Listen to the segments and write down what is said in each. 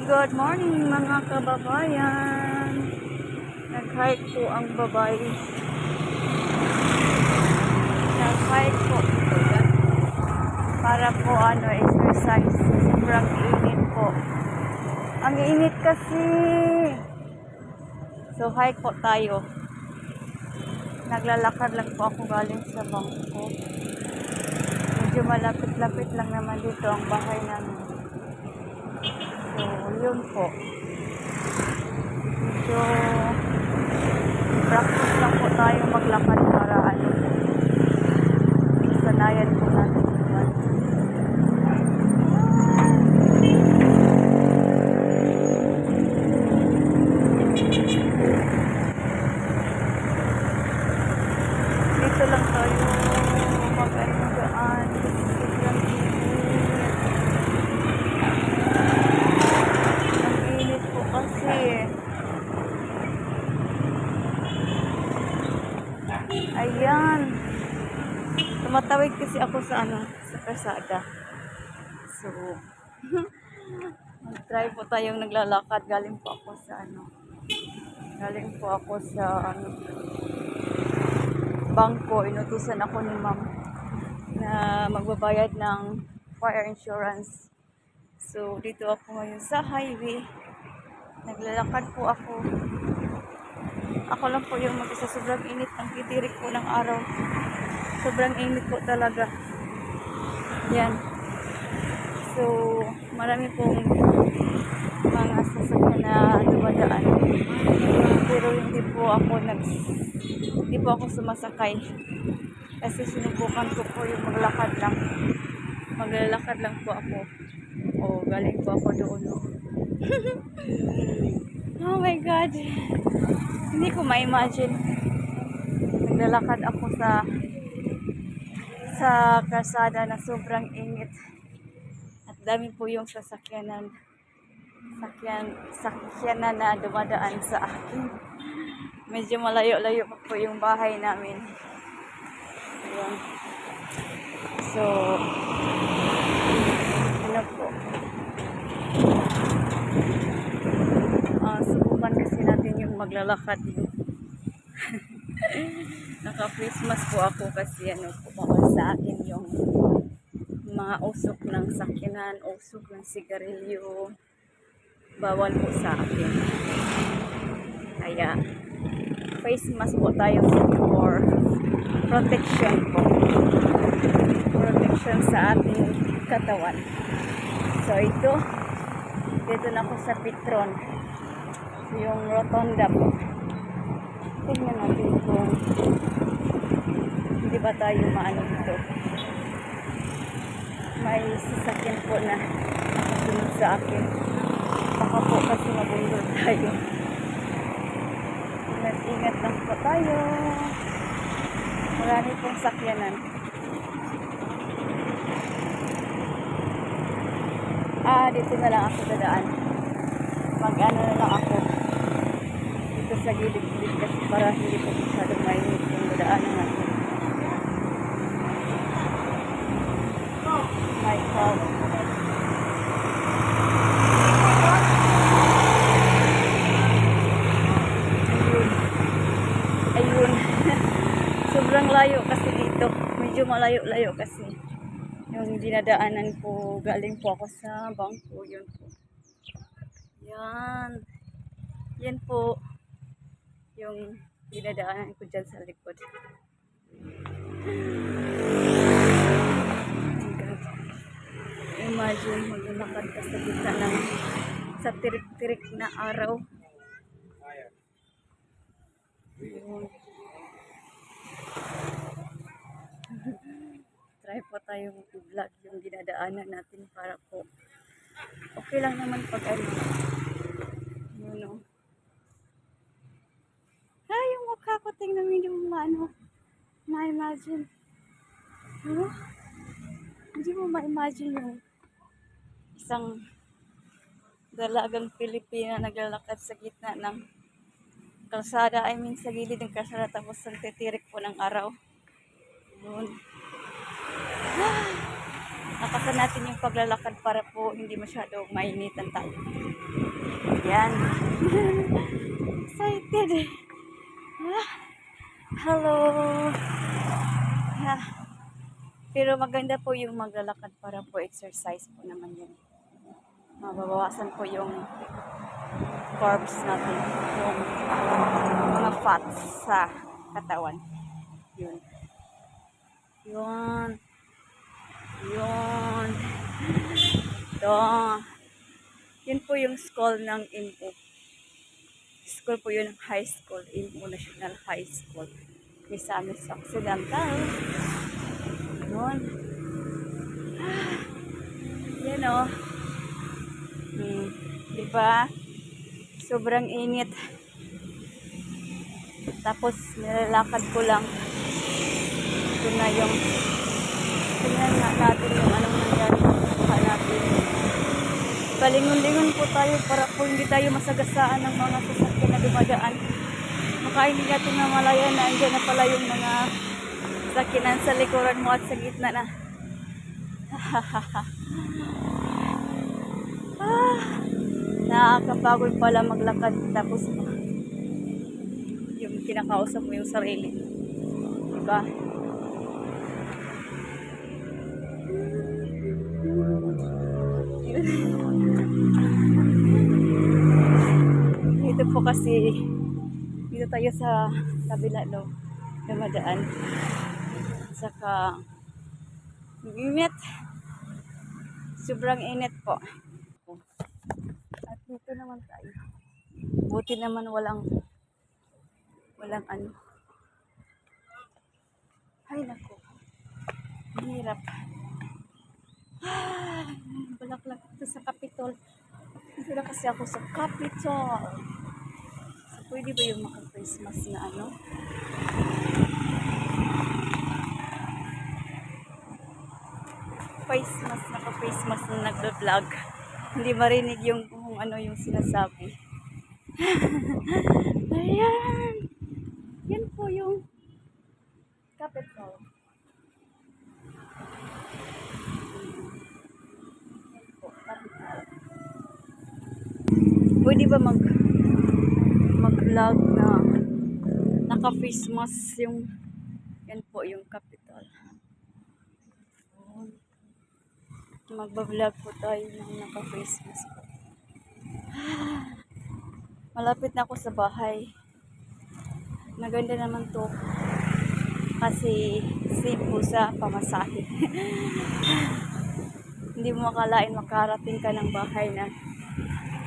Good morning mga kababayan. Nag-hike po ang babae. Nag-hike po. Para po exercise. Sobrang init po. Ang init kasi. So hike po tayo. Naglalakad lang po ako galing sa bangko. Medyo malapit-lapit lang naman dito ang bahay namin. So, yun po. Medyo practice lang po tayo maglakad para sanayan po natin naman. Dito lang tayo mag-gaan. Ayan. Tumatawid kasi ako sa sa kalsada. So, mag-try po tayong naglalakad. Galing po ako sa bangko. Inutusan ako ni ma'am na magbabayad ng fire insurance. So, dito ako ngayon sa highway. Naglalakad po ako. Ako lang po yung mag-isa. Sobrang init. Ang titirik po ng araw. Sobrang init po talaga. Yan. So, marami pong mga sasakyan na dumadaan. Pero hindi po ako sumasakay. Kasi sinubukan ko po yung maglakad lang. Maglalakad lang po ako. O, galing po ako doon. Oh my God. Hindi ko ma-imagine. Naglalakad ako sa kalsada na sobrang init. At dami po yung sasakyanan na dumadaan sa akin. Medyo malayo-layo pa po yung bahay namin. Ayan. So, po. Subukan kasi natin yung maglalakad yun. Naka-Christmas po ako kasi bawal sa akin yung mga usok ng sakyanan, usok ng sigarilyo. Bawal po sa akin. Kaya face mask po tayo for protection po. Protection sa ating katawan. So dito na ako sa Petron. Yung rotonda po. Tingnan natin kung hindi ba tayo maano dito. May sasakyan po na nakasunod sa akin. Baka po kasi mabundol tayo. Ingat lang po tayo. Marami pong sakyanan. Dito na lang ako dadaan. Mag-ano na lang ako dito sa gilid-gilid kasi para hindi po masyadong mainit yung dadaanan natin. My God. Ayun. Sobrang layo kasi dito. Medyo malayo-layo kasi. Yung dinadaanan ko, galing po ako sa bangko. Yun po. Yan. Yan po. Yung dinadaanan ko dyan sa likod. Imagine, maglalakad ka sa gitna ng sa tirik-tirik na araw. Try po tayo mag-vlog yung dinadaanan natin para po okay lang naman pag yung mukha ko tingnan mo yung na-imagine. Hindi mo ma-imagine yung isang dalagang Pilipina naglalakad sa gitna ng kalsada. I mean sa gilid ng kalsada tapos ang titirik po ng araw. Yun. Nakasan natin yung paglalakad para po hindi masyadong mainitan tayo. Yan. Excited. Ah, hello. Ah, pero maganda po yung maglalakad para po exercise po naman yun. Mababawasan po yung carbs natin, yung mga fats sa katawan. Yun. Yun. Yun. Ito. Yun po yung school ng IMO. School po yun ng high school. IMO National High School. Misamis Occidental. Yun. Yan o. Diba? Sobrang init. Tapos nilalakad ko lang. Ito na yung tingnan nga natin yung anong nangyari sa natin. Palingon-lingon po tayo para po hindi tayo masagasaan ng mga sasakyan na dumadaan. Baka hindi natin namalayan na andyan na pala yung mga sakinan sa likuran mo at sa gitna na. Nakakapagod pala maglakad tapos yung kinakausap mo yung sarili. Diba? Dito po kasi dito tayo sa kabila no, dumadaan. Saka init. Sobrang init po. At dito naman tayo. Buti naman walang ano. Ay nako. Hirap. Balaklak ito sa Capitol. Dito na kasi ako sa Capitol. So, pwede ba yung maka-Christmas na ano? Naka-Christmas na nagda-vlog. Hindi marinig yung kung ano yung sinasabi. Ayan. Yan po yung Capitol. Pwede ba mag-vlog na naka-Christmas yung yan po yung Capitol. Magba-vlog po tayo ng naka-Christmas po. Malapit na ako sa bahay. Maganda naman to kasi safe po sa pamasahe. Hindi mo makalain makarating ka ng bahay na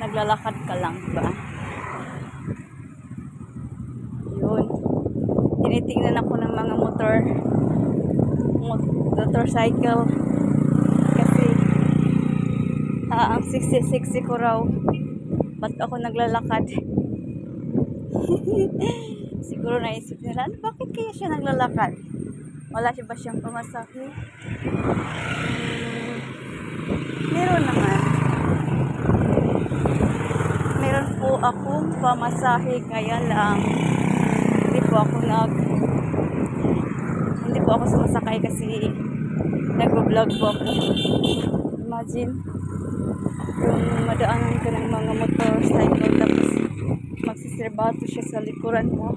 naglalakad ka lang, ba? Yun. Tinitingnan ako ng mga motorcycle kasi ang siksi-siksi ko raw. Ba't ako naglalakad? Siguro naisip nila, bakit kaya siya naglalakad? Wala siya ba siyang pamasahe? Meron naman. Meron po akong pamasahe, kaya lang hindi po ako sumasakay kasi nag-vlog po ako. Imagine yung madaanan ka ng mga motorcycle tapos magsisirbato siya sa likuran mo.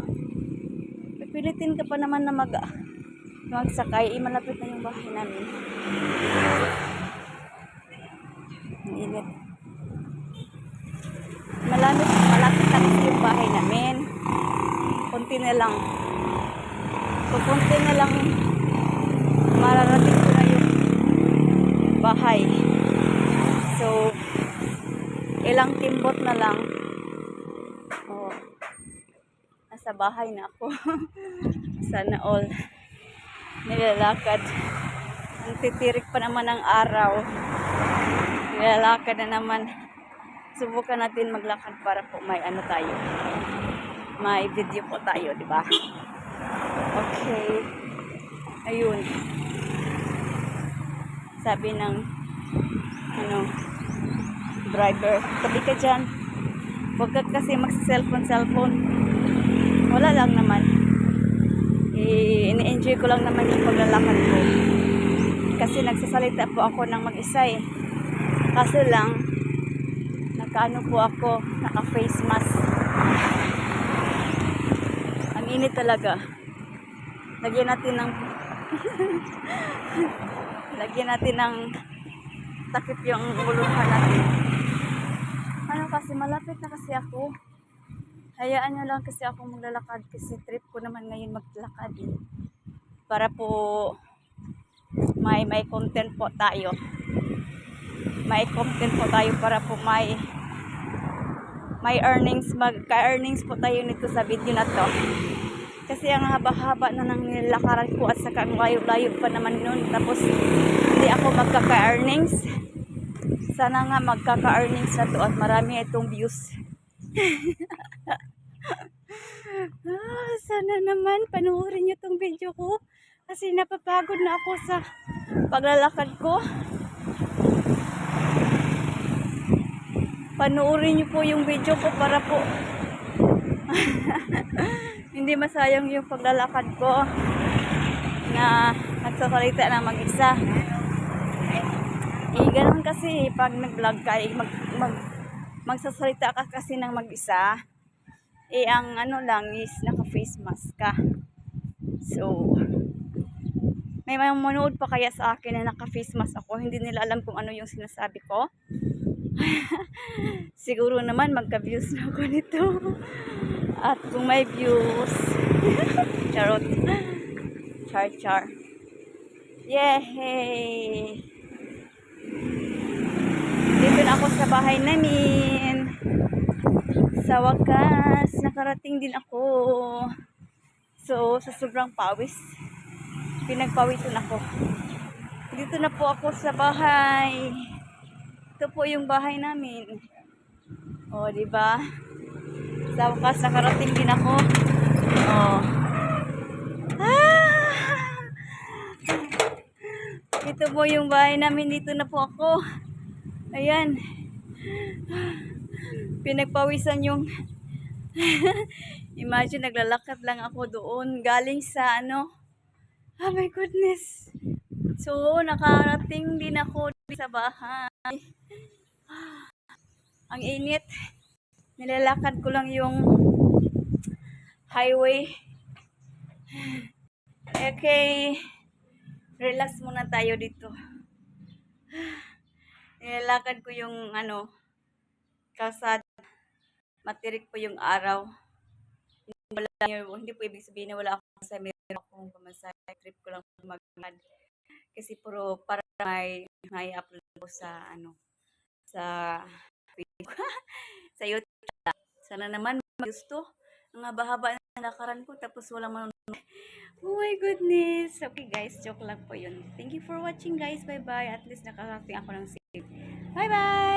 Pipilitin ka pa naman na magsakay. Malapit na yung bahay namin. Ang init. Malapit na kasi yung bahay namin. Kunti na lang. Kunti na lang mararating ko na yung bahay. So, ilang timbot na lang. Oh, nasa bahay na ako. Sana all. Nilalakad. Ang titirik pa naman ng araw. Nilalakad na naman. Subukan natin maglakad para po may ano tayo. May video po tayo, di ba? Okay. Ayun. Sabi ng driver, tabi ka dyan. Huwag ka kasi mag-cellphone. Wala lang naman. Ini-enjoy ko lang naman yung paglalakad ko. Kasi nagsasalita po ako ng mag-isa eh. Kaso lang, nakaano po ako, naka-face mask. Ang init talaga. Lagyan natin ng lagyan natin ng takip yung ulungan natin. Ano kasi, malapit na kasi ako. Hayaan nyo lang kasi ako maglalakad kasi trip ko naman ngayon maglakad eh. Para po may content po tayo. May content po tayo para po may earnings, magka-earnings po tayo nito sa video na to. Kasi ang haba-haba na ng nilakaran ko at saka ang layo-layo pa naman nun. Tapos hindi ako magkaka-earnings. Sana nga magkaka-earnings na to at marami itong views. Sana naman panoorin nyo itong video ko. Kasi napapagod na ako sa paglalakad ko. Panoorin nyo po yung video ko para po hindi masayang yung paglalakad ko na nagsasalita na mag-isa. Ganun kasi pag nag-vlog ka, magsasalita ka kasi ng mag-isa. Ang ano lang is naka-face mask ka. So, may manood pa kaya sa akin na naka-face mask ako. Hindi nila alam kung ano yung sinasabi ko. Siguro naman magka-views na ako nito. At kung may views, charot. Char. Yay! Dito na ako sa bahay namin. Sa wakas, nakarating din ako. So, sa sobrang pawis, pinagpawisan ako. Dito na po ako sa bahay. Ito po yung bahay namin. O, diba? Sa wakas, nakarating din ako. O. Ito po yung bahay namin. Dito na po ako. Ayan. Pinagpawisan yung imagine, naglalakad lang ako doon. Galing sa ano. Oh my goodness. So, nakarating din ako sa bahay. Ang init. Nilalakad ko lang yung highway. Okay. Relax muna tayo dito. Nilalakad ko yung ano, kalsada. Matirik po yung araw. Hindi po ibig sabihin na wala akong sa meron akong pamasahe. Trip ko lang magmad. Kasi puro para may upload ko sa ano, sa Facebook. Sa YouTube. Sana naman gusto. Ang haba-haba na nakaran ko tapos walang manonood. Oh my goodness. Okay guys, joke lang po yun. Thank you for watching guys. Bye-bye. At least nakarating ako ng safe. Bye-bye.